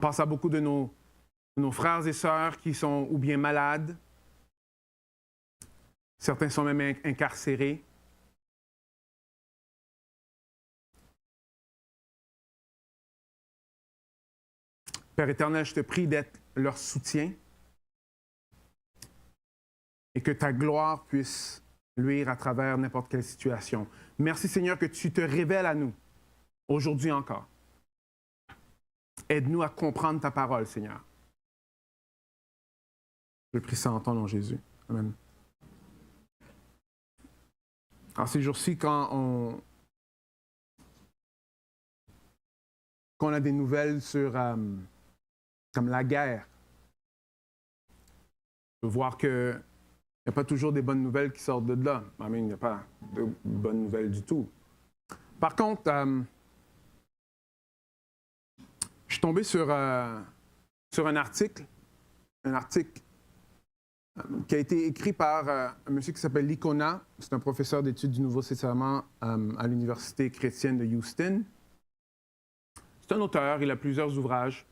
pense à beaucoup de nos frères et sœurs qui sont ou bien malades. Certains sont même incarcérés. Père éternel, je te prie d'être leur soutien et que ta gloire puisse luire à travers n'importe quelle situation. Merci Seigneur que tu te révèles à nous, aujourd'hui encore. Aide-nous à comprendre ta parole, Seigneur. Je prie ça en ton nom, Jésus. Amen. Alors, ces jours-ci, quand on a des nouvelles sur comme la guerre, on peut voir qu'il n'y a pas toujours des bonnes nouvelles qui sortent de là. Il n'y a pas de bonnes nouvelles du tout. Par contre, je suis tombé sur un article qui a été écrit par un monsieur qui s'appelle Licona. C'est un professeur d'études du Nouveau Testament à l'Université chrétienne de Houston. C'est un auteur, il a plusieurs ouvrages.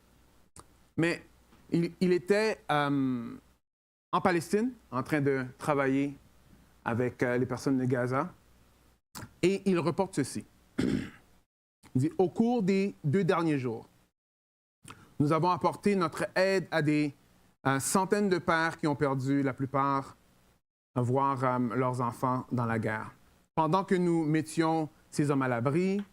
Mais il était en Palestine, en train de travailler avec les personnes de Gaza. Et il reporte ceci. Il dit, au cours des 2 derniers jours, nous avons apporté notre aide à des centaines de pères qui ont perdu la plupart, voire leurs enfants dans la guerre. Pendant que nous mettions ces hommes à l'abri,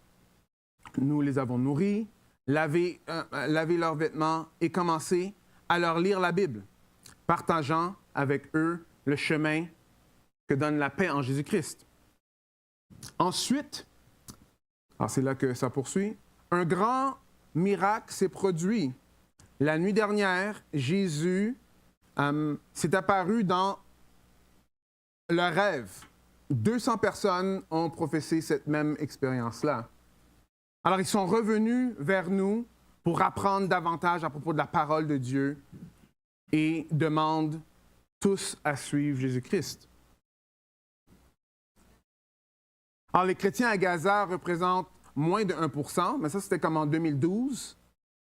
nous les avons nourris, lavé leurs vêtements et commencé à leur lire la Bible, partageant avec eux le chemin que donne la paix en Jésus-Christ. Ensuite, alors c'est là que ça poursuit, un grand miracle s'est produit. La nuit dernière, Jésus s'est apparu dans le rêve. 200 personnes ont professé cette même expérience-là. Alors, ils sont revenus vers nous pour apprendre davantage à propos de la parole de Dieu et demandent tous à suivre Jésus-Christ. Alors, les chrétiens à Gaza représentent moins de 1%, mais ça, c'était comme en 2012.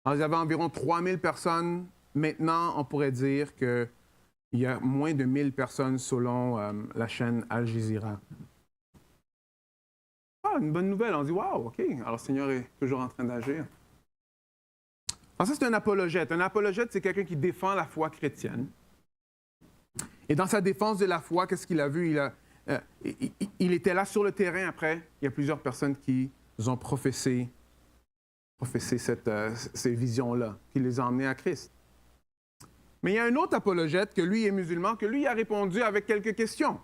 Alors, il y avait environ 3000 personnes. Maintenant, on pourrait dire qu'il y a moins de 1000 personnes selon la chaîne Al Jazeera. Ah, une bonne nouvelle. On dit, wow, OK. Alors, le Seigneur est toujours en train d'agir. Alors, ça, c'est un apologète. Un apologète, c'est quelqu'un qui défend la foi chrétienne. Et dans sa défense de la foi, qu'est-ce qu'il a vu? Il était là sur le terrain après. Il y a plusieurs personnes qui ont professé ces visions-là, qui les ont emmenés à Christ. Mais il y a un autre apologète, que lui est musulman, que lui a répondu avec quelques questions.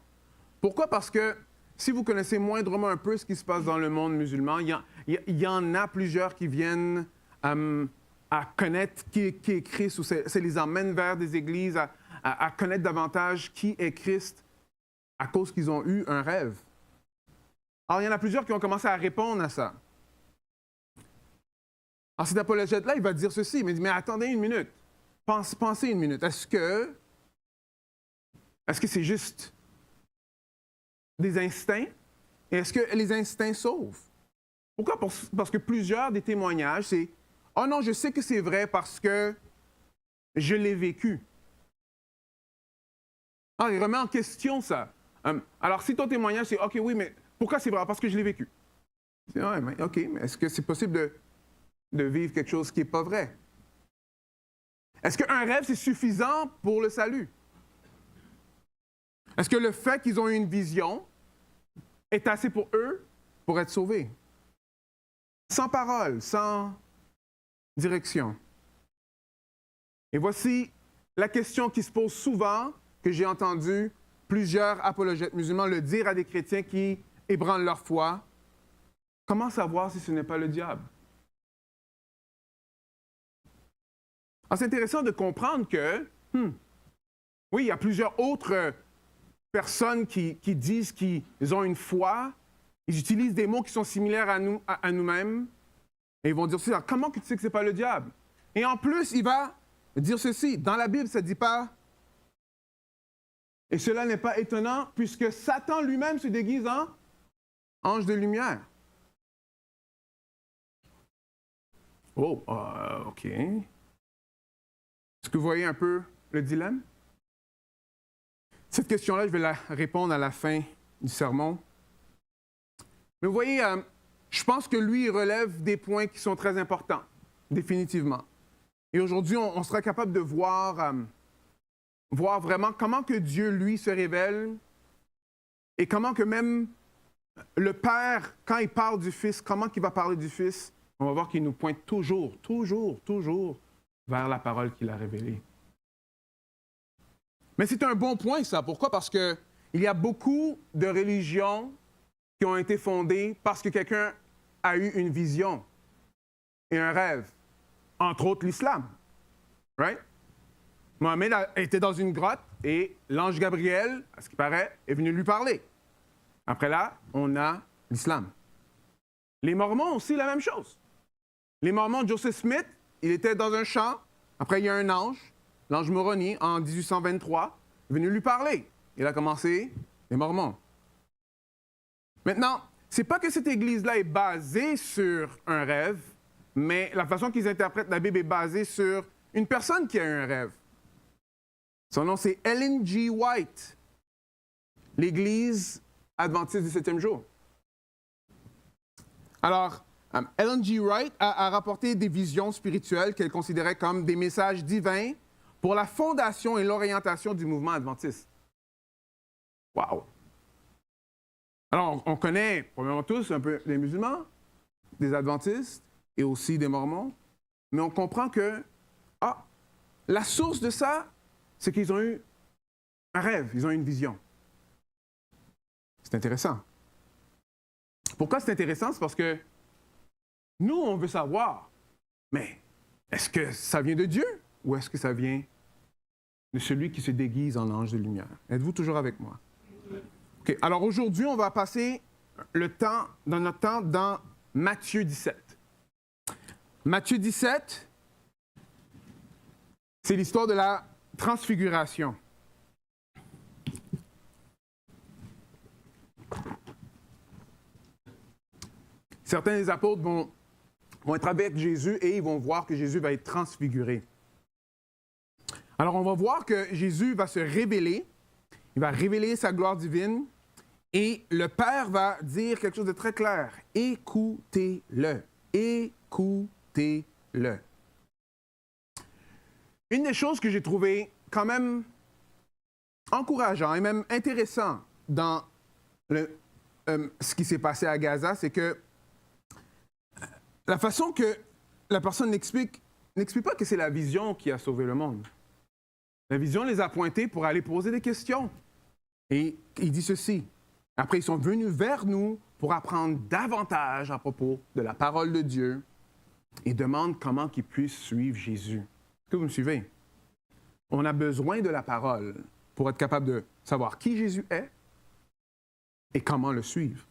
Pourquoi? Parce que si vous connaissez moindrement un peu ce qui se passe dans le monde musulman, il y en a plusieurs qui viennent à connaître qui est Christ, ou ça les emmène vers des églises, à connaître davantage qui est Christ à cause qu'ils ont eu un rêve. Alors, il y en a plusieurs qui ont commencé à répondre à ça. Alors, cet apologète-là, il va dire ceci. Il me dit, mais attendez une minute. Pensez une minute. Est-ce que c'est juste des instincts? Et est-ce que les instincts sauvent? Pourquoi? Parce que plusieurs des témoignages, c'est « Oh non, je sais que c'est vrai parce que je l'ai vécu. » Alors, il remet en question ça. Alors, si ton témoignage, c'est « OK, oui, mais pourquoi c'est vrai? Parce que je l'ai vécu. » Ouais, mais OK, mais est-ce que c'est possible de vivre quelque chose qui n'est pas vrai? Est-ce qu'un rêve, c'est suffisant pour le salut? Est-ce que le fait qu'ils ont eu une vision est assez pour eux pour être sauvés? Sans parole, sans direction. Et voici la question qui se pose souvent, que j'ai entendu plusieurs apologètes musulmans le dire à des chrétiens qui ébranlent leur foi. Comment savoir si ce n'est pas le diable? Alors, c'est intéressant de comprendre que, oui, il y a plusieurs autres personnes qui disent qu'ils ont une foi. Ils utilisent des mots qui sont similaires à nous-mêmes. Et ils vont dire ceci. Alors, comment tu sais que ce n'est pas le diable? Et en plus, il va dire ceci. Dans la Bible, ça ne dit pas. Et cela n'est pas étonnant, puisque Satan lui-même se déguise en ange de lumière. Oh, OK. Est-ce que vous voyez un peu le dilemme? Cette question-là, je vais la répondre à la fin du sermon. Mais vous voyez, je pense que lui, il relève des points qui sont très importants, définitivement. Et aujourd'hui, on sera capable de voir vraiment comment que Dieu, lui, se révèle et comment que même le Père, quand il parle du Fils, comment qu'il va parler du Fils, on va voir qu'il nous pointe toujours vers la parole qu'il a révélée. Mais c'est un bon point, ça. Pourquoi? Parce qu'il y a beaucoup de religions qui ont été fondées parce que quelqu'un a eu une vision et un rêve. Entre autres, l'islam. Right? Mohamed était dans une grotte et l'ange Gabriel, à ce qui paraît, est venu lui parler. Après là, on a l'islam. Les Mormons aussi, la même chose. Les Mormons, Joseph Smith, il était dans un champ. Après, il y a un ange, l'ange Moroni, en 1823, est venu lui parler. Il a commencé les Mormons. Maintenant, c'est pas que cette église-là est basée sur un rêve, mais la façon qu'ils interprètent la Bible est basée sur une personne qui a eu un rêve. Son nom, c'est Ellen G. White, l'Église adventiste du 7e jour. Alors, Ellen G. White a rapporté des visions spirituelles qu'elle considérait comme des messages divins pour la fondation et l'orientation du mouvement adventiste. Wow! Alors, on connaît, probablement tous, un peu les musulmans, des adventistes et aussi des mormons, mais on comprend que, la source de ça, c'est qu'ils ont eu un rêve, ils ont eu une vision. C'est intéressant. Pourquoi c'est intéressant? C'est parce que nous, on veut savoir, mais est-ce que ça vient de Dieu ou est-ce que ça vient de celui qui se déguise en ange de lumière? Êtes-vous toujours avec moi? OK. Alors aujourd'hui, on va passer notre temps dans Matthieu 17. Matthieu 17, c'est l'histoire de la transfiguration. Certains des apôtres vont être avec Jésus et ils vont voir que Jésus va être transfiguré. Alors, on va voir que Jésus va se révéler, il va révéler sa gloire divine et le Père va dire quelque chose de très clair. Écoutez-le. Écoutez-le. Une des choses que j'ai trouvées quand même encourageant et même intéressant dans ce qui s'est passé à Gaza, c'est que la façon que la personne n'explique pas que c'est la vision qui a sauvé le monde. La vision les a pointés pour aller poser des questions. Et il dit ceci. Après, ils sont venus vers nous pour apprendre davantage à propos de la parole de Dieu et demandent comment qu'ils puissent suivre Jésus. Est-ce que vous me suivez? On a besoin de la parole pour être capable de savoir qui Jésus est et comment le suivre.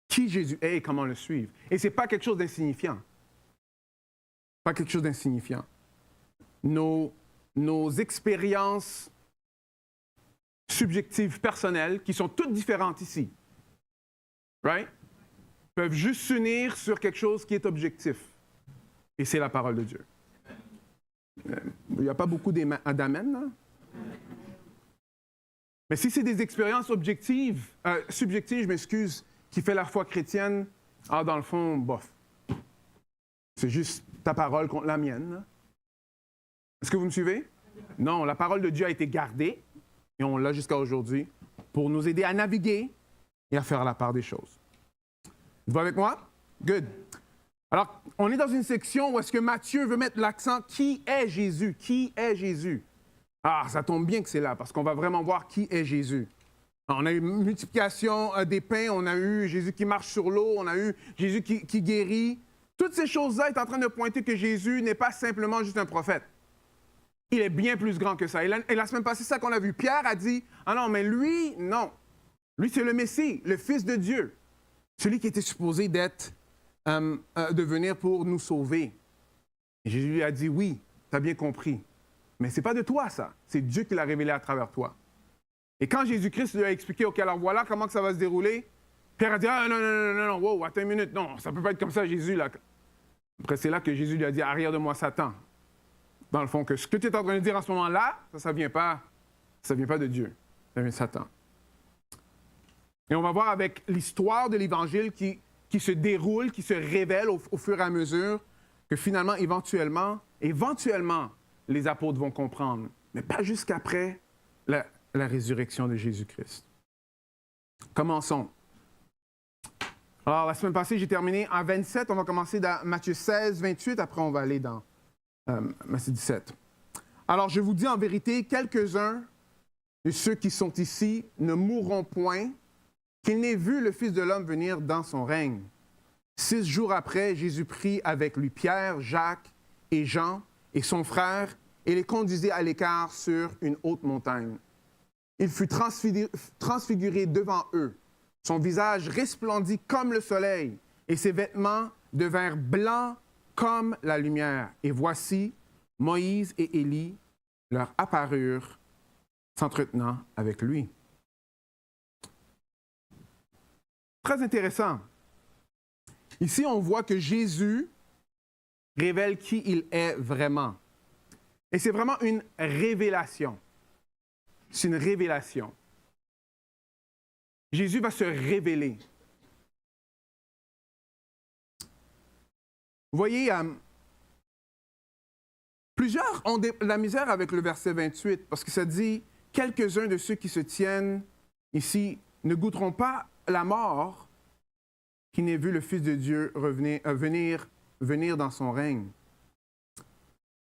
Qui Jésus est et comment le suivre. Et ce n'est pas quelque chose d'insignifiant. Pas quelque chose d'insignifiant. Nos expériences subjectives personnelles, qui sont toutes différentes ici, right? Peuvent juste s'unir sur quelque chose qui est objectif. Et c'est la parole de Dieu. Il n'y a pas beaucoup d'amen, là? Mais si c'est des expériences subjectives, qui fait la foi chrétienne, dans le fond, bof. C'est juste ta parole contre la mienne, là. Est-ce que vous me suivez? Non, la parole de Dieu a été gardée, et on l'a jusqu'à aujourd'hui, pour nous aider à naviguer et à faire la part des choses. Vous avec moi? Good. Alors, on est dans une section où est-ce que Matthieu veut mettre l'accent « Qui est Jésus? Qui est Jésus? » Ah, ça tombe bien que c'est là, parce qu'on va vraiment voir qui est Jésus. On a eu une multiplication des pains, on a eu Jésus qui marche sur l'eau, on a eu Jésus qui guérit. Toutes ces choses-là sont en train de pointer que Jésus n'est pas simplement juste un prophète. Il est bien plus grand que ça. Et la semaine passée, c'est ça qu'on a vu. Pierre a dit, « Ah non, mais lui, non. Lui, c'est le Messie, le Fils de Dieu. Celui qui était supposé de venir pour nous sauver. » Et Jésus lui a dit, « Oui, tu as bien compris. Mais ce n'est pas de toi, ça. C'est Dieu qui l'a révélé à travers toi. » Et quand Jésus-Christ lui a expliqué, « OK, alors voilà comment que ça va se dérouler. » Pierre a dit, « Ah non, wow, attends une minute. Non, ça ne peut pas être comme ça, Jésus. » Là. Après, c'est là que Jésus lui a dit, « Arrière de moi, Satan. » dans le fond, que ce que tu es en train de dire en ce moment-là, ça ne vient pas de Dieu, ça vient de Satan. Et on va voir avec l'histoire de l'Évangile qui se déroule, qui se révèle au fur et à mesure, que finalement, éventuellement, les apôtres vont comprendre, mais pas jusqu'après la résurrection de Jésus-Christ. Commençons. Alors, la semaine passée, j'ai terminé en 27. On va commencer dans Matthieu 16, 28. Après, on va aller dans Matthieu 17. Alors, je vous dis en vérité, quelques-uns de ceux qui sont ici ne mourront point, qu'ils n'aient vu le Fils de l'homme venir dans son règne. 6 jours après, Jésus prit avec lui Pierre, Jacques et Jean et son frère et les conduisit à l'écart sur une haute montagne. Il fut transfiguré devant eux. Son visage resplendit comme le soleil et ses vêtements devinrent blancs comme la lumière. Et voici, Moïse et Élie leur apparurent, s'entretenant avec lui. Très intéressant. Ici, on voit que Jésus révèle qui il est vraiment. Et c'est vraiment une révélation. C'est une révélation. Jésus va se révéler. Vous voyez, plusieurs ont de la misère avec le verset 28 parce que ça dit « Quelques-uns de ceux qui se tiennent ici ne goûteront pas la mort qui n'ait vu le Fils de Dieu venir dans son règne. »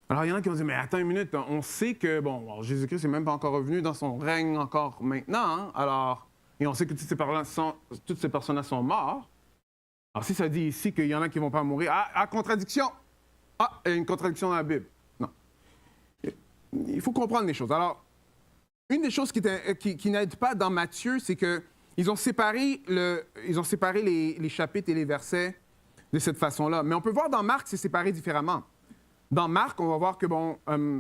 Alors, il y en a qui ont dit « Mais attends une minute, on sait que, Jésus-Christ n'est même pas encore revenu dans son règne encore maintenant, hein? Alors, et on sait que toutes ces personnes-là sont mortes. Alors, si ça dit ici qu'il y en a qui ne vont pas mourir, contradiction! Il y a une contradiction dans la Bible. Non. Il faut comprendre les choses. Alors, une des choses qui n'aide pas dans Matthieu, c'est qu'ils ont séparé les chapitres et les versets de cette façon-là. Mais on peut voir dans Marc, c'est séparé différemment. Dans Marc, on va voir que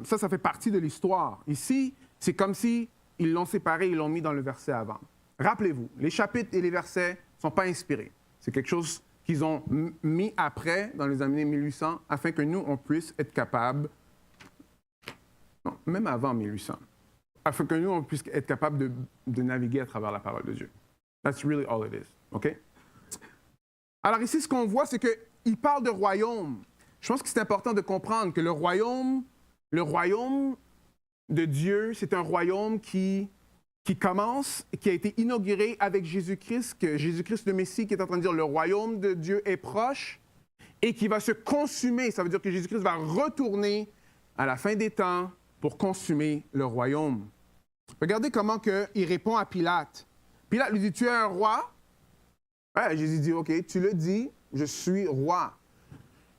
ça fait partie de l'histoire. Ici, c'est comme si ils l'ont séparé, ils l'ont mis dans le verset avant. Rappelez-vous, les chapitres et les versets ne sont pas inspirés. C'est quelque chose qu'ils ont mis après, dans les années 1800, afin que nous, on puisse être capables, non, même avant 1800, afin que nous, on puisse être capables de naviguer à travers la parole de Dieu. That's really all it is. OK? Alors ici, ce qu'on voit, c'est qu'il parle de royaume. Je pense que c'est important de comprendre que le royaume de Dieu, c'est un royaume qui commence, qui a été inauguré avec Jésus-Christ, que Jésus-Christ le Messie qui est en train de dire le royaume de Dieu est proche et qui va se consumer. Ça veut dire que Jésus-Christ va retourner à la fin des temps pour consumer le royaume. Regardez comment il répond à Pilate. Pilate lui dit, tu es un roi? Ouais, Jésus dit, OK, tu le dis, je suis roi.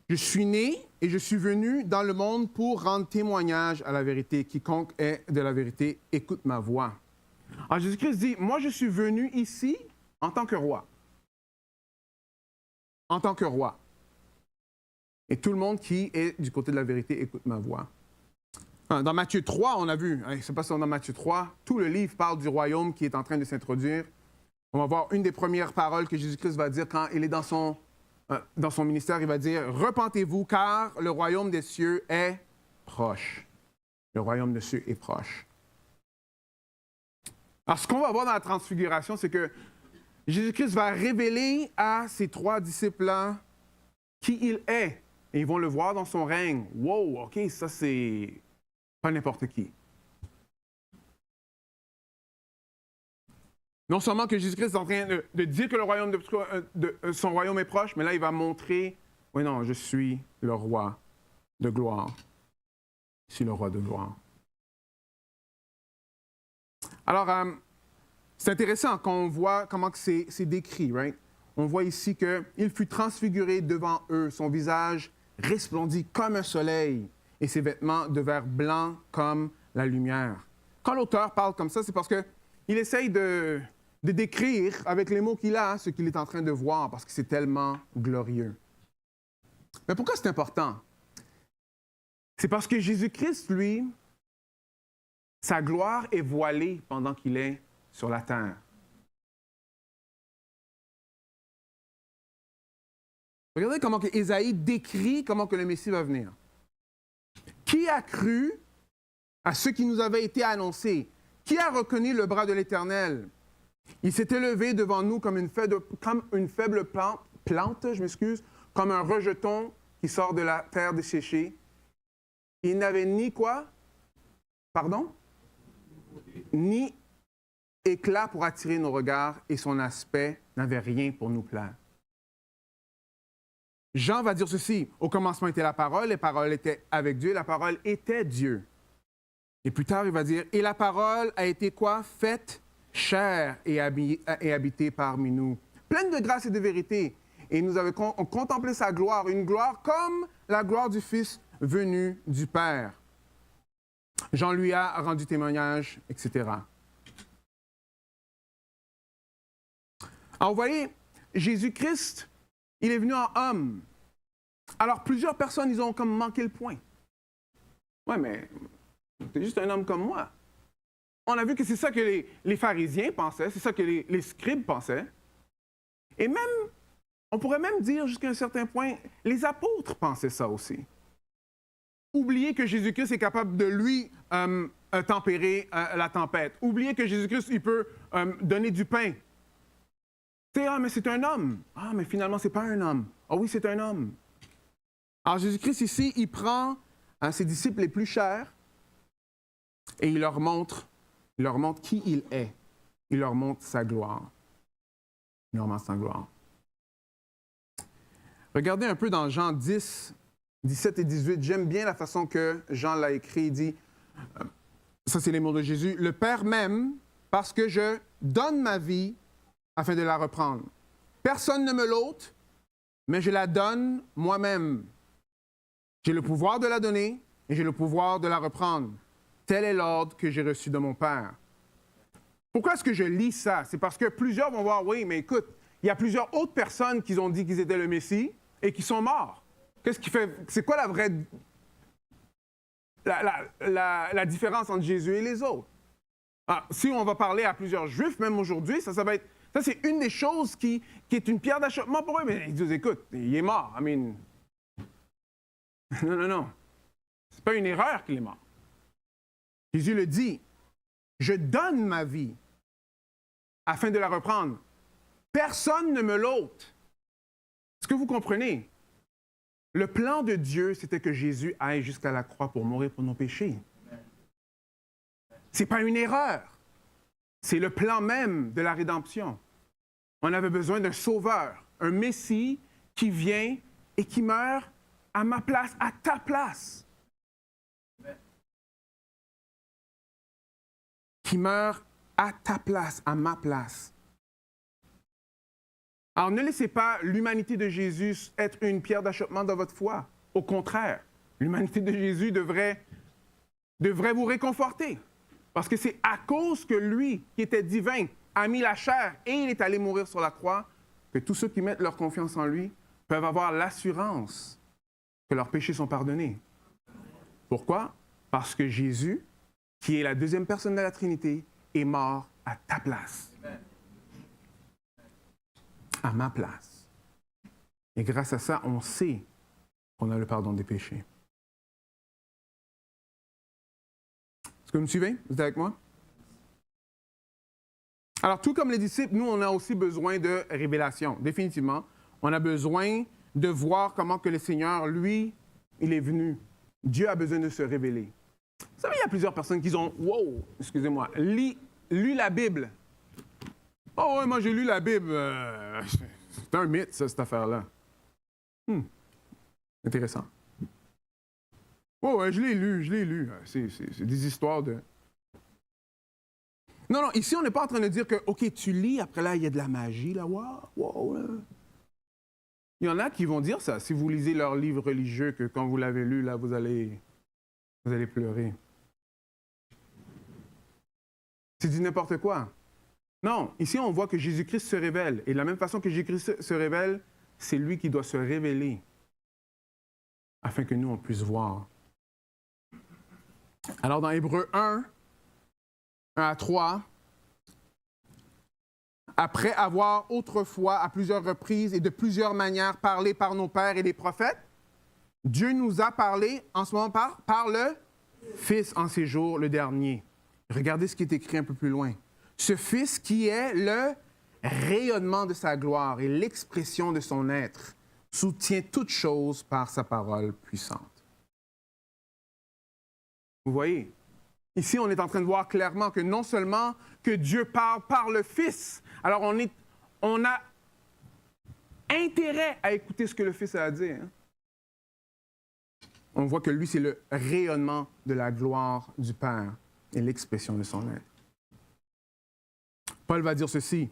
Je suis né et je suis venu dans le monde pour rendre témoignage à la vérité. Quiconque est de la vérité, écoute ma voix. Alors Jésus-Christ dit, moi je suis venu ici en tant que roi. En tant que roi. Et tout le monde qui est du côté de la vérité, écoute ma voix. Dans Matthieu 3, on a vu, c'est pas ça, dans Matthieu 3, tout le livre parle du royaume qui est en train de s'introduire. On va voir une des premières paroles que Jésus-Christ va dire quand il est dans son ministère, il va dire « Repentez-vous, car le royaume des cieux est proche. » Le royaume des cieux est proche. Alors, ce qu'on va voir dans la transfiguration, c'est que Jésus-Christ va révéler à ces 3 disciples-là qui il est. Et ils vont le voir dans son règne. Wow, OK, ça c'est pas n'importe qui. Non seulement que Jésus-Christ est en train de dire que le royaume son royaume est proche, mais là, il va montrer, oui, non, je suis le roi de gloire. Je suis le roi de gloire. Alors, c'est intéressant quand on voit comment c'est décrit, right? On voit ici qu'il fut transfiguré devant eux, son visage resplendit comme un soleil et ses vêtements devinrent blancs comme la lumière. Quand l'auteur parle comme ça, c'est parce qu'il essaye de décrire avec les mots qu'il a ce qu'il est en train de voir, parce que c'est tellement glorieux. Mais pourquoi c'est important? C'est parce que Jésus-Christ, lui, sa gloire est voilée pendant qu'il est sur la terre. Regardez comment que Ésaïe décrit comment que le Messie va venir. Qui Qui a cru à ce qui nous avait été annoncé? Qui a reconnu le bras de l'Éternel? Il s'est élevé devant nous comme une faible plante, comme un rejeton qui sort de la terre desséchée. Il n'avait ni quoi? Pardon? Ni éclat pour attirer nos regards et son aspect n'avait rien pour nous plaire. Jean va dire ceci, au commencement était la parole était avec Dieu, la parole était Dieu. Et plus tard, il va dire, et la parole a été quoi? Faite chair et habitée parmi nous, pleine de grâce et de vérité. Et nous avons contemplé sa gloire, une gloire comme la gloire du Fils venu du Père. Jean lui a rendu témoignage, etc. Alors, vous voyez, Jésus-Christ, il est venu en homme. Alors, plusieurs personnes, ils ont comme manqué le point. Ouais, mais t'es juste un homme comme moi. On a vu que c'est ça que les pharisiens pensaient, c'est ça que les scribes pensaient. Et même, on pourrait même dire jusqu'à un certain point, les apôtres pensaient ça aussi. Oubliez que Jésus-Christ est capable de lui tempérer la tempête. Oubliez que Jésus-Christ, il peut donner du pain. Ah, mais c'est un homme. Ah, mais finalement, c'est pas un homme. Ah oui, c'est un homme. Alors, Jésus-Christ, ici, il prend ses disciples les plus chers et il leur montre qui il est. Il leur montre sa gloire. Il leur montre sa gloire. Regardez un peu dans Jean 10, 17 et 18. J'aime bien la façon que Jean l'a écrit. Il dit, ça c'est les mots de Jésus, « Le Père m'aime parce que je donne ma vie afin de la reprendre. Personne ne me l'ôte, mais je la donne moi-même. J'ai le pouvoir de la donner et j'ai le pouvoir de la reprendre. Tel est l'ordre que j'ai reçu de mon Père. » Pourquoi est-ce que je lis ça? C'est parce que plusieurs vont voir, oui, mais écoute, il y a plusieurs autres personnes qui ont dit qu'ils étaient le Messie et qui sont morts. Qu'est-ce qui fait? C'est quoi la vraie... la différence entre Jésus et les autres? Ah, si on va parler à plusieurs Juifs, même aujourd'hui, ça va être... Ça, c'est une des choses qui est une pierre d'achoppement pour eux. Mais ils disent, écoute, il est mort. I mean... Non. C'est pas une erreur qu'il est mort. Jésus le dit, je donne ma vie afin de la reprendre. Personne ne me l'ôte. Est-ce que vous comprenez? Le plan de Dieu, c'était que Jésus aille jusqu'à la croix pour mourir pour nos péchés. Ce n'est pas une erreur. C'est le plan même de la rédemption. On avait besoin d'un sauveur, un Messie qui vient et qui meurt à ma place, à ta place. Qui meurt à ta place, à ma place. Alors, ne laissez pas l'humanité de Jésus être une pierre d'achoppement dans votre foi. Au contraire, l'humanité de Jésus devrait vous réconforter. Parce que c'est à cause que lui, qui était divin, a mis la chair et il est allé mourir sur la croix, que tous ceux qui mettent leur confiance en lui peuvent avoir l'assurance que leurs péchés sont pardonnés. Pourquoi? Parce que Jésus, qui est la deuxième personne de la Trinité, est mort à ta place. À ma place. Et grâce à ça, on sait qu'on a le pardon des péchés. Est-ce que vous me suivez? Vous êtes avec moi? Alors, tout comme les disciples, nous, on a aussi besoin de révélation, définitivement. On a besoin de voir comment que le Seigneur, lui, il est venu. Dieu a besoin de se révéler. Vous savez, il y a plusieurs personnes qui ont, lu la Bible. Oh ouais, moi j'ai lu la Bible. C'est un mythe, ça, cette affaire-là. Intéressant. Oh ouais, je l'ai lu. C'est des histoires de... Non, ici, on n'est pas en train de dire que, OK, tu lis, après là, il y a de la magie, là, wow. Il y en a qui vont dire ça. Si vous lisez leur livre religieux, que quand vous l'avez lu, là, vous allez pleurer. C'est du n'importe quoi. Non, ici, on voit que Jésus-Christ se révèle. Et de la même façon que Jésus-Christ se révèle, c'est lui qui doit se révéler afin que nous, on puisse voir. Alors, dans Hébreux 1 à 3, après avoir autrefois, à plusieurs reprises et de plusieurs manières, parlé par nos pères et les prophètes, Dieu nous a parlé en ce moment par le Fils en ces jours, le dernier. Regardez ce qui est écrit un peu plus loin. Ce Fils qui est le rayonnement de sa gloire et l'expression de son être, soutient toutes choses par sa parole puissante. Vous voyez, ici on est en train de voir clairement que non seulement que Dieu parle par le Fils, alors on a intérêt à écouter ce que le Fils a à dire. On voit que lui, c'est le rayonnement de la gloire du Père et l'expression de son être. Paul va dire ceci.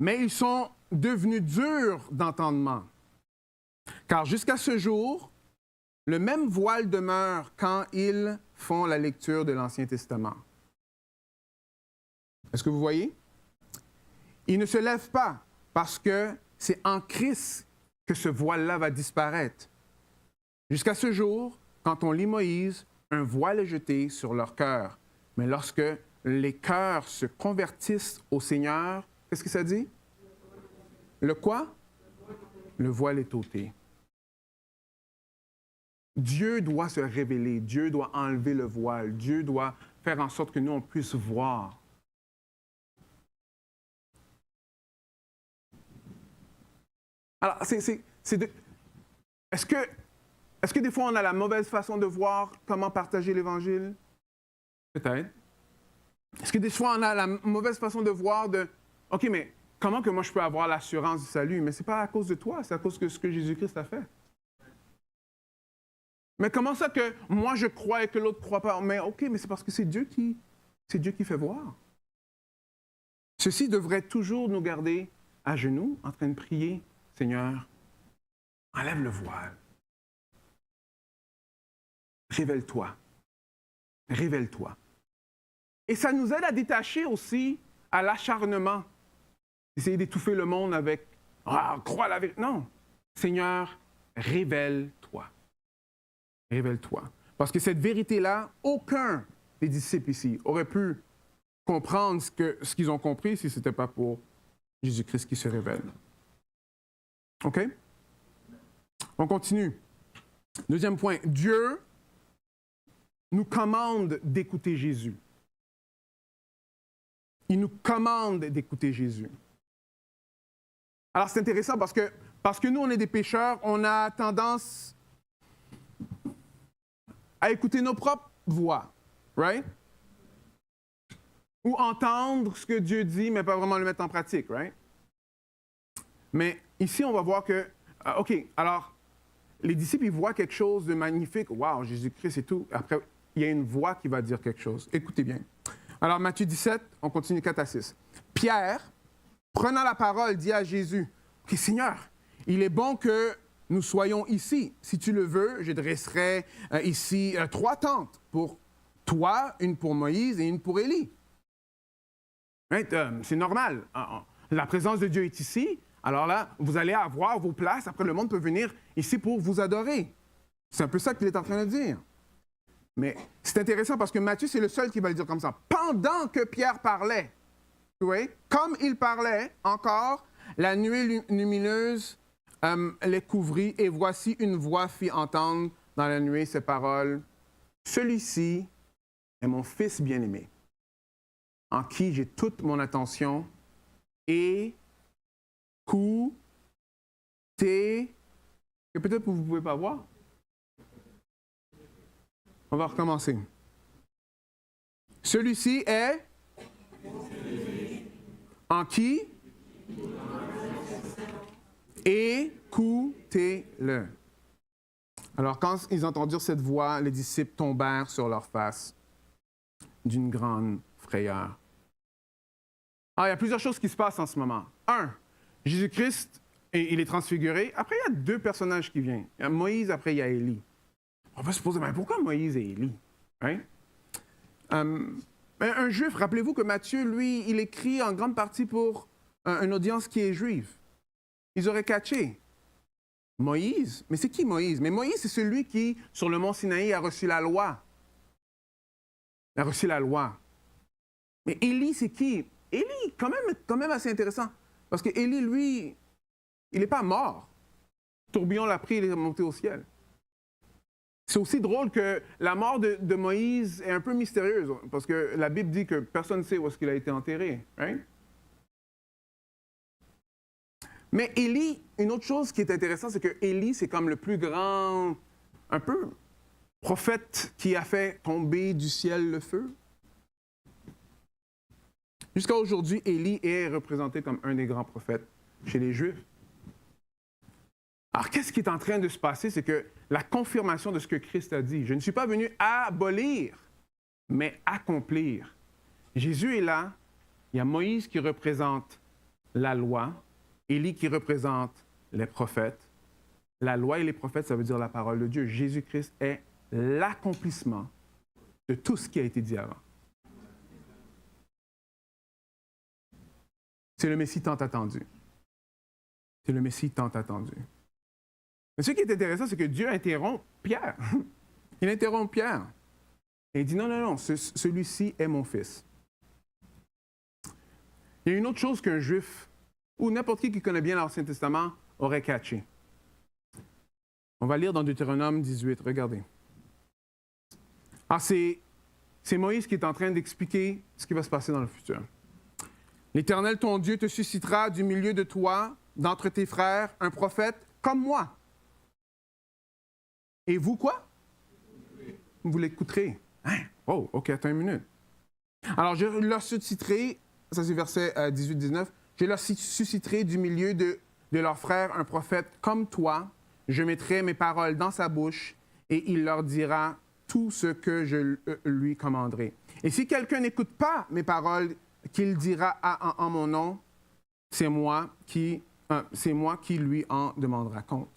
Mais ils sont devenus durs d'entendement. Car jusqu'à ce jour, le même voile demeure quand ils font la lecture de l'Ancien Testament. Est-ce que vous voyez? Ils ne se lèvent pas parce que c'est en Christ que ce voile-là va disparaître. Jusqu'à ce jour, quand on lit Moïse, un voile est jeté sur leur cœur. Mais lorsque les cœurs se convertissent au Seigneur, qu'est-ce que ça dit? Le quoi? Le voile est ôté. Dieu doit se révéler, Dieu doit enlever le voile, Dieu doit faire en sorte que nous, on puisse voir. Alors, est-ce que des fois, on a la mauvaise façon de voir comment partager l'Évangile? Peut-être. Est-ce que des fois, on a la mauvaise façon de voir de « OK, mais comment que moi, je peux avoir l'assurance du salut? » Mais ce n'est pas à cause de toi, c'est à cause de ce que Jésus-Christ a fait. Mais comment ça que moi, je crois et que l'autre ne croit pas? Mais OK, mais c'est parce que c'est Dieu qui fait voir. Ceci devrait toujours nous garder à genoux, en train de prier « Seigneur, enlève le voile. Révèle-toi. Révèle-toi. » Et ça nous aide à détacher aussi à l'acharnement. Essayer d'étouffer le monde avec « Ah, crois la vérité. » Non. Seigneur, révèle-toi. Révèle-toi. Parce que cette vérité-là, aucun des disciples ici aurait pu comprendre ce qu'ils ont compris si ce n'était pas pour Jésus-Christ qui se révèle. OK? On continue. Deuxième point. Dieu nous commande d'écouter Jésus. Il nous commande d'écouter Jésus. Alors, c'est intéressant parce que nous, on est des pécheurs, on a tendance à écouter nos propres voix, right? Ou entendre ce que Dieu dit, mais pas vraiment le mettre en pratique, right? Mais ici, on va voir que, OK, alors, les disciples, ils voient quelque chose de magnifique. Wow, Jésus-Christ et tout. Après, il y a une voix qui va dire quelque chose. Écoutez bien. Alors, Matthieu 17, on continue 4 à 6. Pierre, prenant la parole, dit à Jésus, « OK, Seigneur, il est bon que nous soyons ici. Si tu le veux, je dresserai ici 3 tentes, pour toi, une pour Moïse et une pour Élie. » Right? C'est normal. La présence de Dieu est ici. Alors là, vous allez avoir vos places. Après, le monde peut venir ici pour vous adorer. C'est un peu ça qu'il est en train de dire. Mais c'est intéressant parce que Matthieu, c'est le seul qui va le dire comme ça. Pendant que Pierre parlait, vous voyez, comme il parlait encore, la nuée lumineuse les couvrit et voici une voix fit entendre dans la nuée ces paroles. Celui-ci est mon fils bien-aimé, en qui j'ai toute mon attention et écoutez, que peut-être que vous ne pouvez pas voir. On va recommencer. Celui-ci est en qui? Écoutez-le. Alors, quand ils entendirent cette voix, les disciples tombèrent sur leur face d'une grande frayeur. Alors, il y a plusieurs choses qui se passent en ce moment. 1, Jésus-Christ, il est transfiguré. Après, il y a 2 personnages qui viennent. Il y a Moïse, après, il y a Élie. On va se poser, mais pourquoi Moïse et Élie? Hein? Un Juif, rappelez-vous que Matthieu, lui, il écrit en grande partie pour une audience qui est juive. Ils auraient catché. Moïse? Mais c'est qui Moïse? Mais Moïse, c'est celui qui, sur le mont Sinaï, a reçu la loi. Il a reçu la loi. Mais Élie, c'est qui? Élie, quand même assez intéressant. Parce que Élie, lui, il n'est pas mort. Le tourbillon l'a pris, il est monté au ciel. C'est aussi drôle que la mort de Moïse est un peu mystérieuse, parce que la Bible dit que personne ne sait où est-ce qu'il a été enterré. Right? Mais Élie, une autre chose qui est intéressante, c'est que Élie, c'est comme le plus grand, un peu, prophète qui a fait tomber du ciel le feu. Jusqu'à aujourd'hui, Élie est représenté comme un des grands prophètes chez les Juifs. Alors, qu'est-ce qui est en train de se passer? C'est que la confirmation de ce que Christ a dit. Je ne suis pas venu abolir, mais accomplir. Jésus est là. Il y a Moïse qui représente la loi, Élie qui représente les prophètes. La loi et les prophètes, ça veut dire la parole de Dieu. Jésus-Christ est l'accomplissement de tout ce qui a été dit avant. C'est le Messie tant attendu. C'est le Messie tant attendu. Mais ce qui est intéressant, c'est que Dieu interrompt Pierre. Il interrompt Pierre. Et il dit, non, non, non, celui-ci est mon fils. Il y a une autre chose qu'un juif, ou n'importe qui connaît bien l'Ancien Testament, aurait catché. On va lire dans Deutéronome 18, regardez. Ah, c'est Moïse qui est en train d'expliquer ce qui va se passer dans le futur. L'Éternel, ton Dieu, te suscitera du milieu de toi, d'entre tes frères, un prophète comme moi. Et vous, quoi? Vous l'écouterez. Hein? Oh, OK, attends une minute. Alors, je leur susciterai, ça c'est verset 18-19, je leur susciterai du milieu de leurs frères un prophète comme toi. Je mettrai mes paroles dans sa bouche et il leur dira tout ce que je lui commanderai. Et si quelqu'un n'écoute pas mes paroles qu'il dira en mon nom, c'est moi qui lui en demandera compte.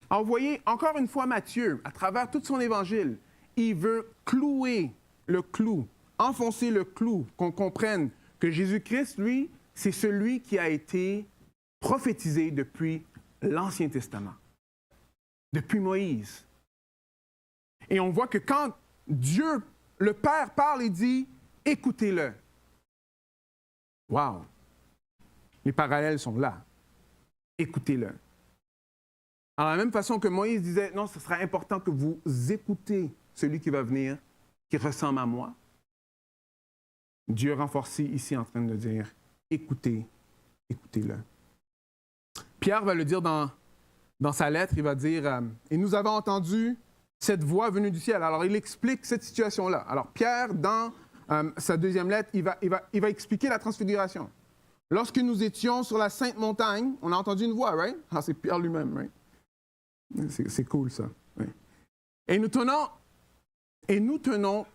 Alors, vous voyez, encore une fois, Matthieu, à travers tout son évangile, il veut clouer le clou, enfoncer le clou, qu'on comprenne que Jésus-Christ, lui, c'est celui qui a été prophétisé depuis l'Ancien Testament, depuis Moïse. Et on voit que quand Dieu, le Père, parle et dit « écoutez-le », wow! Les parallèles sont là. Écoutez-le. Alors, de la même façon que Moïse disait, non, ce sera important que vous écoutez celui qui va venir, qui ressemble à moi. Dieu renforcé ici en train de dire, écoutez, écoutez-le. Pierre va le dire dans sa lettre, il va dire, et nous avons entendu cette voix venue du ciel. Alors, il explique cette situation-là. Alors, Pierre, dans sa deuxième lettre, il va expliquer la transfiguration. Lorsque nous étions sur la Sainte Montagne, on a entendu une voix, right? Ah, c'est Pierre lui-même, right? C'est cool, ça. Oui. Et nous tenons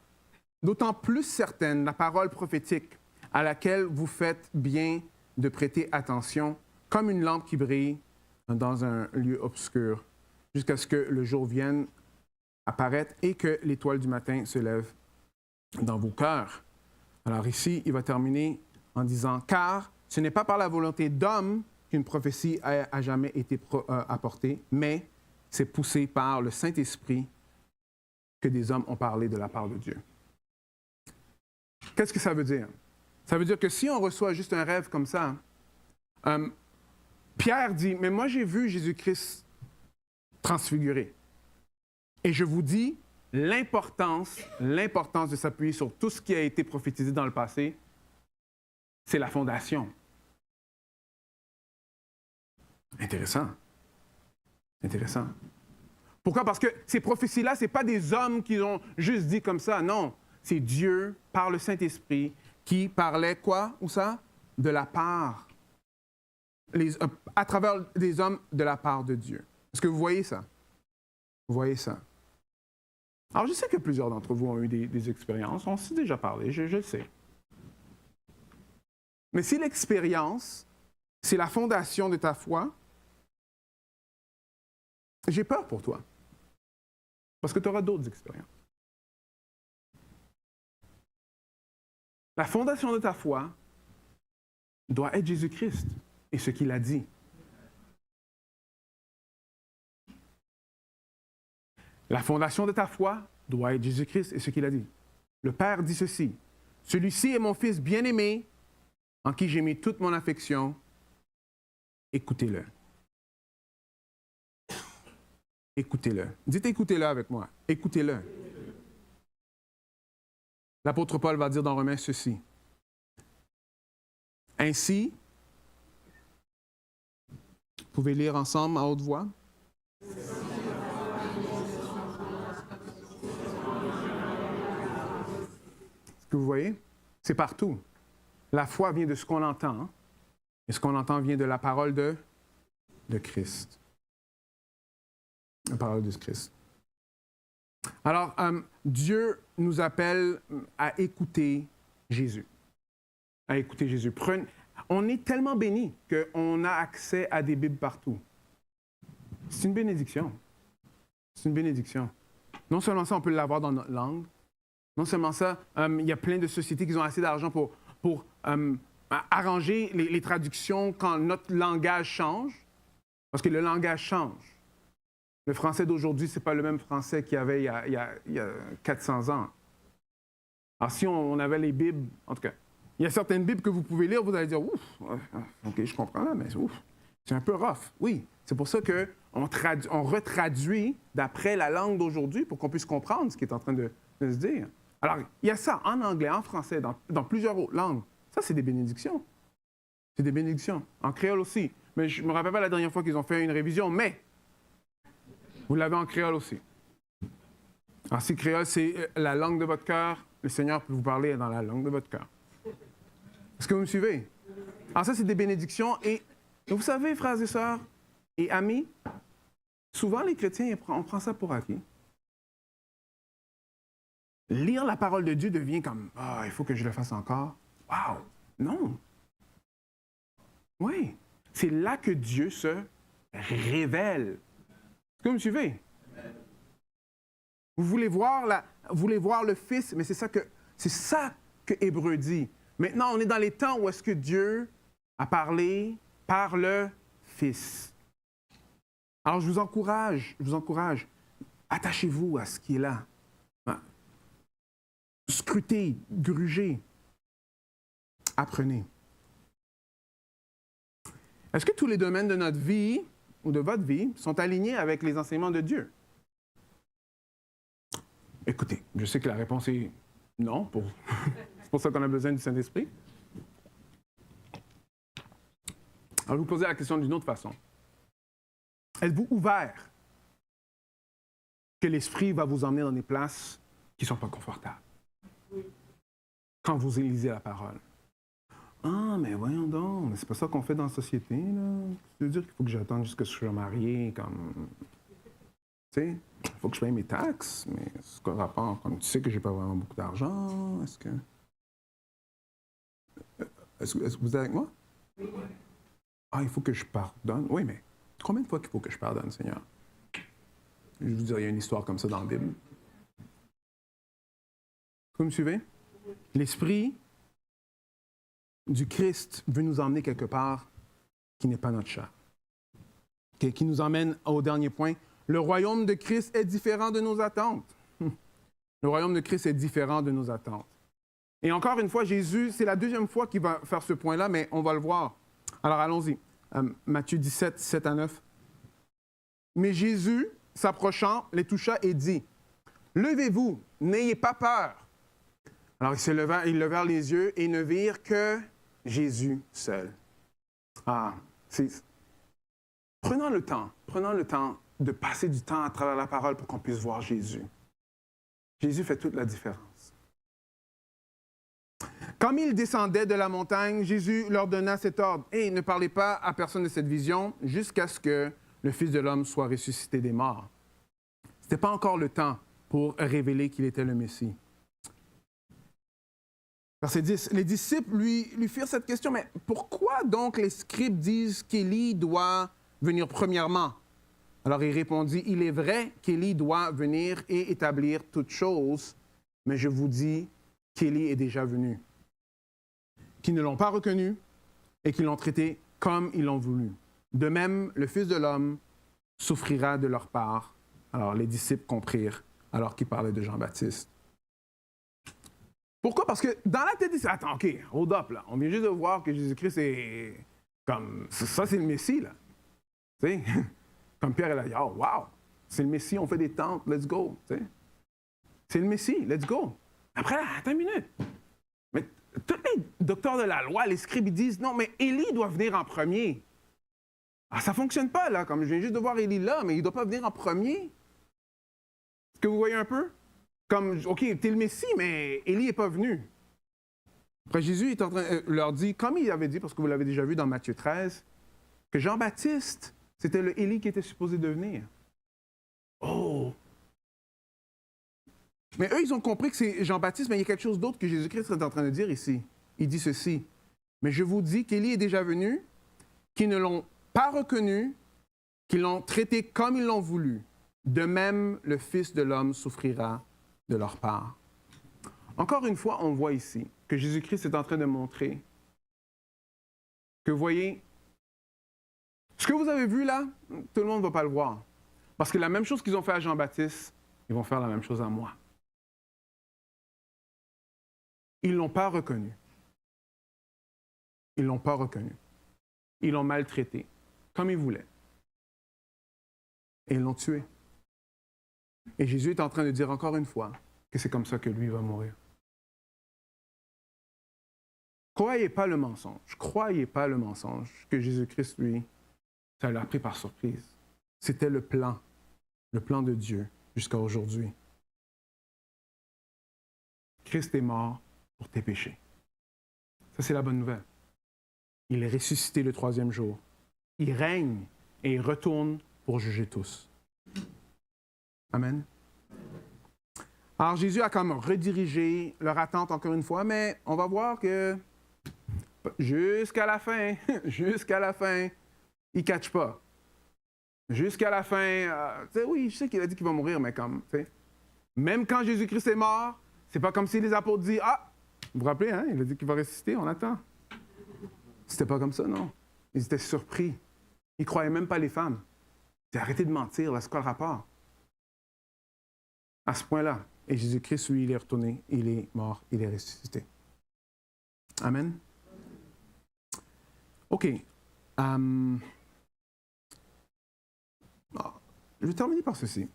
d'autant plus certaine la parole prophétique à laquelle vous faites bien de prêter attention, comme une lampe qui brille dans un lieu obscur, jusqu'à ce que le jour vienne apparaître et que l'étoile du matin se lève dans vos cœurs. Alors ici, il va terminer en disant « Car ce n'est pas par la volonté d'homme qu'une prophétie a jamais été apportée, mais c'est poussé par le Saint-Esprit que des hommes ont parlé de la part de Dieu. » Qu'est-ce que ça veut dire? Ça veut dire que si on reçoit juste un rêve comme ça, Pierre dit, mais moi j'ai vu Jésus-Christ transfiguré. Et je vous dis l'importance de s'appuyer sur tout ce qui a été prophétisé dans le passé, c'est la fondation. Intéressant. Intéressant. Pourquoi? Parce que ces prophéties-là, ce n'est pas des hommes qui ont juste dit comme ça. Non, c'est Dieu, par le Saint-Esprit, qui parlait quoi? Où ça? De la part. À travers des hommes de la part de Dieu. Est-ce que vous voyez ça? Vous voyez ça? Alors, je sais que plusieurs d'entre vous ont eu des expériences. On s'est déjà parlé, je le sais. Mais si l'expérience, c'est la fondation de ta foi, j'ai peur pour toi. Parce que tu auras d'autres expériences. La fondation de ta foi doit être Jésus-Christ et ce qu'il a dit. La fondation de ta foi doit être Jésus-Christ et ce qu'il a dit. Le Père dit ceci, « Celui-ci est mon Fils bien-aimé, en qui j'ai mis toute mon affection. Écoutez-le. » écoutez-le. Dites écoutez-le avec moi. Écoutez-le. L'apôtre Paul va dire dans Romains ceci. Ainsi, vous pouvez lire ensemble à haute voix. Est-ce que vous voyez? C'est partout. La foi vient de ce qu'on entend. Hein? Et ce qu'on entend vient de la parole de Christ. La parole de Christ. Alors, Dieu nous appelle à écouter Jésus. À écouter Jésus. On est tellement bénis qu'on a accès à des Bibles partout. C'est une bénédiction. C'est une bénédiction. Non seulement ça, on peut l'avoir dans notre langue. Non seulement ça, il y a plein de sociétés qui ont assez d'argent pour arranger les traductions quand notre langage change. Parce que le langage change. Le français d'aujourd'hui, ce n'est pas le même français qu'il y avait il y a 400 ans. Alors, si on avait les Bibles, en tout cas, il y a certaines Bibles que vous pouvez lire, vous allez dire, ouf, OK, je comprends là, mais ouf, c'est un peu rough. Oui, c'est pour ça qu'on retraduit d'après la langue d'aujourd'hui pour qu'on puisse comprendre ce qui est en train de se dire. Alors, il y a ça en anglais, en français, dans plusieurs autres langues. Ça, c'est des bénédictions. C'est des bénédictions. En créole aussi. Mais je ne me rappelle pas la dernière fois qu'ils ont fait une révision, mais vous l'avez en créole aussi. Alors, si créole, c'est la langue de votre cœur, le Seigneur peut vous parler dans la langue de votre cœur. Est-ce que vous me suivez? Alors, ça, c'est des bénédictions. Et vous savez, frères et sœurs et amis, souvent, les chrétiens, on prend ça pour acquis. Lire la parole de Dieu devient comme « Ah, il faut que je le fasse encore. » Wow! Non! Oui, c'est là que Dieu se révèle. Est-ce que vous me suivez? Vous voulez voir le Fils, mais c'est ça que Hébreu dit. Maintenant, on est dans les temps où est-ce que Dieu a parlé par le Fils. Alors, je vous encourage, attachez-vous à ce qui est là. Scrutez, grugez, apprenez. Est-ce que tous les domaines de notre vie ou de votre vie sont alignés avec les enseignements de Dieu? Écoutez, je sais que la réponse est non. C'est pour ça qu'on a besoin du Saint-Esprit. Alors, je vais vous poser la question d'une autre façon. Êtes-vous ouvert que l'Esprit va vous emmener dans des places qui ne sont pas confortables? Quand vous lisez la parole. Ah, mais voyons donc, mais c'est pas ça qu'on fait dans la société, là. Ça veut dire qu'il faut que j'attende jusqu'à ce que je sois marié, comme... Tu sais, il faut que je paye mes taxes, mais c'est quoi le rapport? Comme tu sais que j'ai pas vraiment beaucoup d'argent, est-ce que vous êtes avec moi? Ah, il faut que je pardonne. Oui, mais combien de fois qu'il faut que je pardonne, Seigneur? Je vous dirais, il y a une histoire comme ça dans la Bible. Vous me suivez? L'Esprit du Christ veut nous emmener quelque part qui n'est pas notre chair. Qui nous emmène au dernier point. Le royaume de Christ est différent de nos attentes. Le royaume de Christ est différent de nos attentes. Et encore une fois, Jésus, c'est la deuxième fois qu'il va faire ce point-là, mais on va le voir. Alors allons-y. Matthieu 17, 7 à 9. Mais Jésus, s'approchant, les toucha et dit, « Levez-vous, n'ayez pas peur. » Alors ils levèrent les yeux et ne virent que Jésus seul. Ah, prenons le temps de passer du temps à travers la parole pour qu'on puisse voir Jésus. Jésus fait toute la différence. Comme ils descendaient de la montagne, Jésus leur donna cet ordre. « Ne parlez pas à personne de cette vision jusqu'à ce que le Fils de l'homme soit ressuscité des morts. » Ce n'était pas encore le temps pour révéler qu'il était le Messie. Verset 10, les disciples lui firent cette question, mais pourquoi donc les scribes disent qu'Élie doit venir premièrement? Alors il répondit, il est vrai qu'Élie doit venir et établir toutes choses, mais je vous dis qu'Élie est déjà venu, qui ne l'ont pas reconnu et qui l'ont traité comme ils l'ont voulu. De même, le Fils de l'homme souffrira de leur part. Alors les disciples comprirent, alors qu'il parlait de Jean-Baptiste. Pourquoi? Parce que dans la tête, attends, OK, hold up, là. On vient juste de voir que Jésus-Christ est comme... Ça, c'est le Messie, là. Tu sais? Comme Pierre, il a dit, oh, wow! C'est le Messie, on fait des tentes, let's go. T'sais. C'est le Messie, let's go. Après, attends une minute. Mais tous les docteurs de la loi, les scribes, ils disent, non, mais Élie doit venir en premier. Ah, ça ne fonctionne pas, là. Comme je viens juste de voir Élie là, mais il ne doit pas venir en premier. Est-ce que vous voyez un peu? Comme, OK, t'es le Messie, mais Élie n'est pas venu. Après, Jésus est en train, leur dit, comme il avait dit, parce que vous l'avez déjà vu dans Matthieu 13, que Jean-Baptiste, c'était le Élie qui était supposé devenir. Oh! Mais eux, ils ont compris que c'est Jean-Baptiste, mais il y a quelque chose d'autre que Jésus-Christ est en train de dire ici. Il dit ceci. Mais je vous dis qu'Élie est déjà venu, qu'ils ne l'ont pas reconnu, qu'ils l'ont traité comme ils l'ont voulu. De même, le Fils de l'homme souffrira de leur part. Encore une fois, on voit ici que Jésus-Christ est en train de montrer que, vous voyez, ce que vous avez vu là, tout le monde ne va pas le voir. Parce que la même chose qu'ils ont fait à Jean-Baptiste, ils vont faire la même chose à moi. Ils ne l'ont pas reconnu. Ils ne l'ont pas reconnu. Ils l'ont maltraité, comme ils voulaient. Et ils l'ont tué. Et Jésus est en train de dire encore une fois que c'est comme ça que lui va mourir. Croyez pas le mensonge. Croyez pas le mensonge que Jésus-Christ, lui, ça l'a pris par surprise. C'était le plan de Dieu jusqu'à aujourd'hui. Christ est mort pour tes péchés. Ça, c'est la bonne nouvelle. Il est ressuscité le 3e jour. Il règne et il retourne pour juger tous. Amen. Alors, Jésus a comme redirigé leur attente encore une fois, mais on va voir que jusqu'à la fin, il ne catch pas. Jusqu'à la fin, oui, je sais qu'il a dit qu'il va mourir, mais comme, même quand Jésus-Christ est mort, c'est pas comme si les apôtres disent, ah, vous vous rappelez, hein, il a dit qu'il va ressusciter, on attend. C'était pas comme ça, non. Ils étaient surpris. Ils ne croyaient même pas les femmes. Ils disaient, arrêtez de mentir, là, c'est quoi le rapport? À ce point-là. Et Jésus-Christ, lui, il est retourné, il est mort, il est ressuscité. Amen. OK. Je vais terminer par ceci.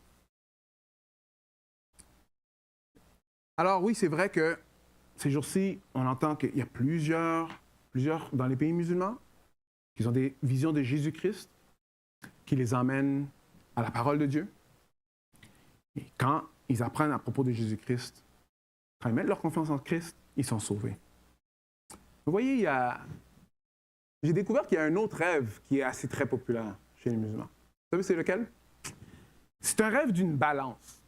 Alors oui, c'est vrai que ces jours-ci, on entend qu'il y a plusieurs dans les pays musulmans qui ont des visions de Jésus-Christ qui les emmènent à la parole de Dieu. Et quand ils apprennent à propos de Jésus-Christ, quand ils mettent leur confiance en Christ, ils sont sauvés. Vous voyez, j'ai découvert qu'il y a un autre rêve qui est assez très populaire chez les musulmans. Vous savez, c'est lequel? C'est un rêve d'une balance.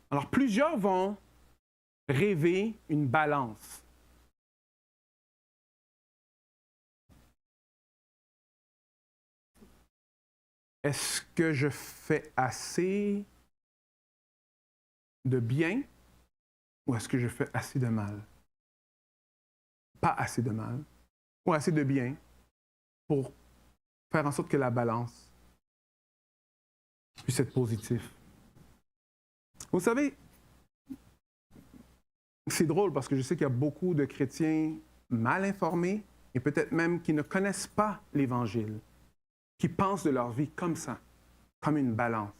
Alors, plusieurs vont rêver une balance. Est-ce que je fais assez de bien ou est-ce que je fais assez de mal? Pas assez de mal ou assez de bien pour faire en sorte que la balance puisse être positive. Vous savez, c'est drôle parce que je sais qu'il y a beaucoup de chrétiens mal informés et peut-être même qui ne connaissent pas l'Évangile, qui pensent de leur vie comme ça, comme une balance.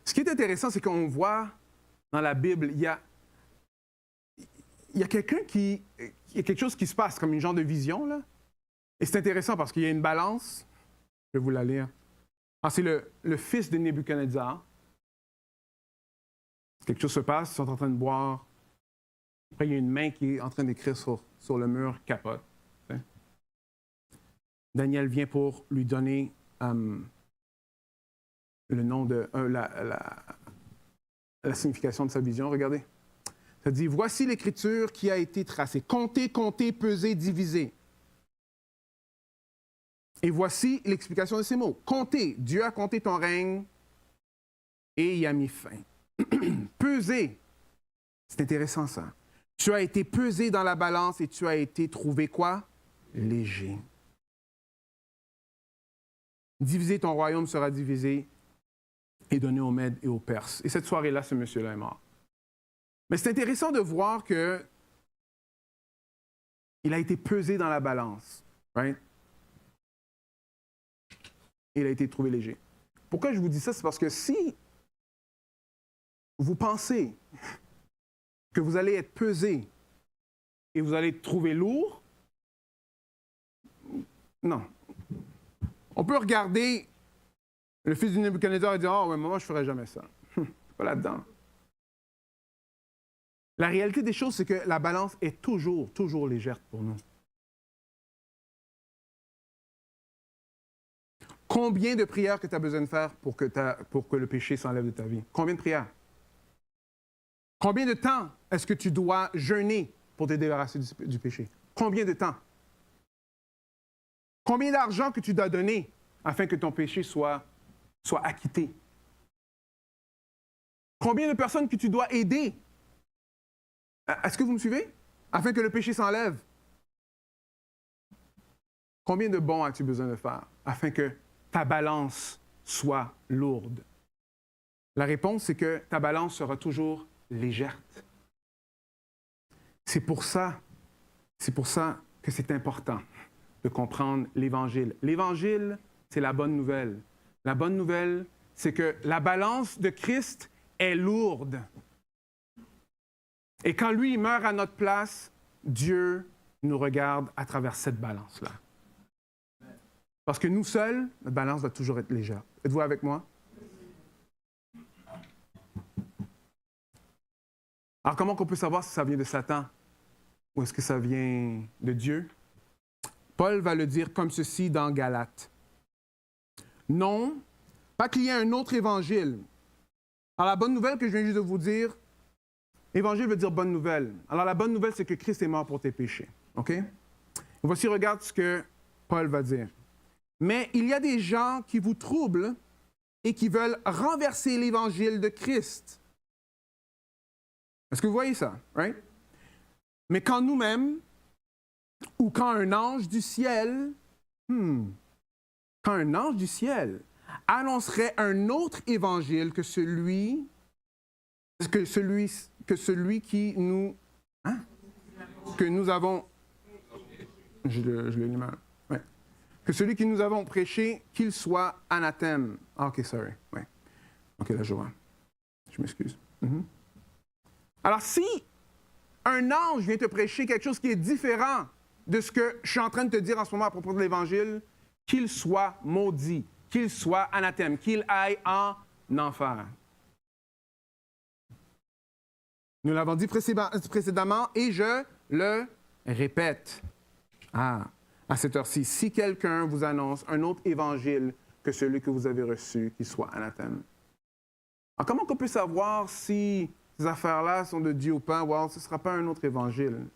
Ce qui est intéressant, c'est qu'on voit dans la Bible, il y a quelqu'un il y a quelque chose qui se passe, comme une genre de vision, là. Et c'est intéressant parce qu'il y a une balance. Je vais vous la lire. Ah, c'est le fils de Nebuchadnezzar. Quelque chose se passe, ils sont en train de boire. Après, il y a une main qui est en train d'écrire sur le mur, capote. Daniel vient pour lui donner le nom de la signification de sa vision. Regardez. Ça dit, voici l'écriture qui a été tracée. Comptez, comptez, pesez, divisez. Et voici l'explication de ces mots. Comptez, Dieu a compté ton règne et y a mis fin. Peser, c'est intéressant ça. Tu as été pesé dans la balance et tu as été trouvé quoi? Léger. Divisé, ton royaume sera divisé et donné aux Mèdes et aux Perses. Et cette soirée-là, ce monsieur-là est mort. Mais c'est intéressant de voir que il a été pesé dans la balance. Right? Il a été trouvé léger. Pourquoi je vous dis ça? C'est parce que si vous pensez que vous allez être pesé et vous allez être trouvé lourd, non. On peut regarder le fils du Nebuchadnezzar et dire « Ah, ouais, moi, je ne ferai jamais ça. » C'est pas là-dedans. La réalité des choses, c'est que la balance est toujours, toujours légère pour nous. Combien de prières que tu as besoin de faire pour que le péché s'enlève de ta vie? Combien de prières? Combien de temps est-ce que tu dois jeûner pour te débarrasser du péché? Combien de temps? Combien d'argent que tu dois donner afin que ton péché soit acquitté? Combien de personnes que tu dois aider? Est-ce que vous me suivez? Afin que le péché s'enlève. Combien de bons as-tu besoin de faire afin que ta balance soit lourde? La réponse, c'est que ta balance sera toujours légère. C'est pour ça que c'est important de comprendre l'Évangile. L'Évangile, c'est la bonne nouvelle. La bonne nouvelle, c'est que la balance de Christ est lourde. Et quand lui, il meurt à notre place, Dieu nous regarde à travers cette balance-là. Parce que nous seuls, notre balance va toujours être légère. Êtes-vous avec moi? Alors, comment on peut savoir si ça vient de Satan ou est-ce que ça vient de Dieu? Paul va le dire comme ceci dans Galates. Non, pas qu'il y ait un autre évangile. Alors, la bonne nouvelle que je viens juste de vous dire, évangile veut dire bonne nouvelle. Alors, la bonne nouvelle, c'est que Christ est mort pour tes péchés. OK? Voici, regarde ce que Paul va dire. Mais il y a des gens qui vous troublent et qui veulent renverser l'évangile de Christ. Est-ce que vous voyez ça? Right? Mais quand nous-mêmes, ou quand un ange du ciel, annoncerait un autre évangile que celui qui nous, que nous avons, je le lis mal, ouais. Que celui que nous avons prêché, qu'il soit anathème. Ah, OK, sorry. Ouais. OK, là, je vois. Je m'excuse. Alors, si un ange vient te prêcher quelque chose qui est différent de ce que je suis en train de te dire en ce moment à propos de l'Évangile, qu'il soit maudit, qu'il soit anathème, qu'il aille en enfer. Nous l'avons dit précédemment et je le répète. À cette heure-ci, si quelqu'un vous annonce un autre évangile que celui que vous avez reçu, qu'il soit anathème. Alors, comment on peut savoir si ces affaires-là sont de Dieu ou pas? Wow, ce ne sera pas un autre évangile.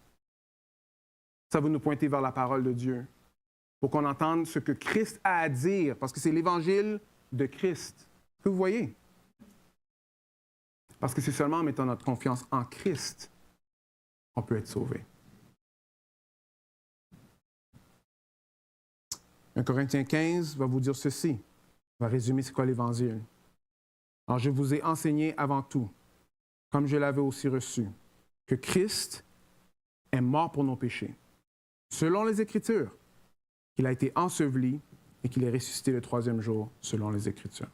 Ça va nous pointer vers la parole de Dieu pour qu'on entende ce que Christ a à dire, parce que c'est l'évangile de Christ. Est-ce que vous voyez? Parce que c'est seulement en mettant notre confiance en Christ qu'on peut être sauvé. 1 Corinthiens 15 va vous dire ceci. On va résumer c'est quoi l'Évangile. Alors, je vous ai enseigné avant tout, comme je l'avais aussi reçu, que Christ est mort pour nos péchés, selon les Écritures, qu'il a été enseveli et qu'il est ressuscité le troisième jour, selon les Écritures.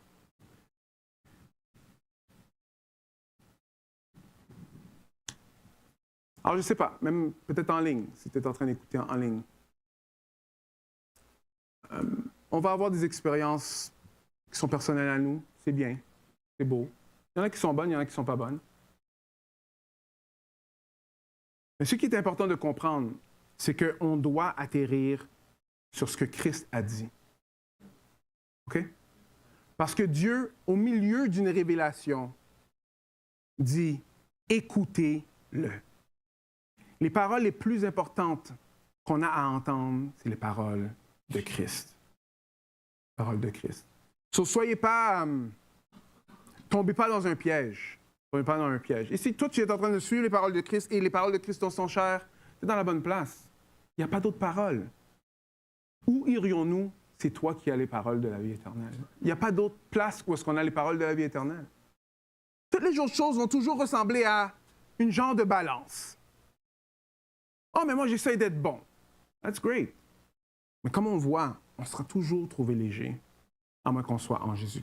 Alors, je ne sais pas, même peut-être en ligne, si tu es en train d'écouter en ligne. On va avoir des expériences qui sont personnelles à nous. C'est bien, c'est beau. Il y en a qui sont bonnes, il y en a qui ne sont pas bonnes. Mais ce qui est important de comprendre, c'est qu'on doit atterrir sur ce que Christ a dit. OK? Parce que Dieu, au milieu d'une révélation, dit « écoutez-le ». Les paroles les plus importantes qu'on a à entendre, c'est les paroles de Christ. Paroles de Christ. So, soyez pas... tombez pas dans un piège. Tombez pas dans un piège. Et si toi, tu es en train de suivre les paroles de Christ et les paroles de Christ sont chères, tu es dans la bonne place. Il n'y a pas d'autres paroles. Où irions-nous? C'est toi qui as les paroles de la vie éternelle. Il n'y a pas d'autre place où est-ce qu'on a les paroles de la vie éternelle. Toutes les autres choses vont toujours ressembler à une genre de balance. « Oh, mais moi, j'essaie d'être bon. » That's great. Mais comme on voit, on sera toujours trouvé léger, à moins qu'on soit en Jésus.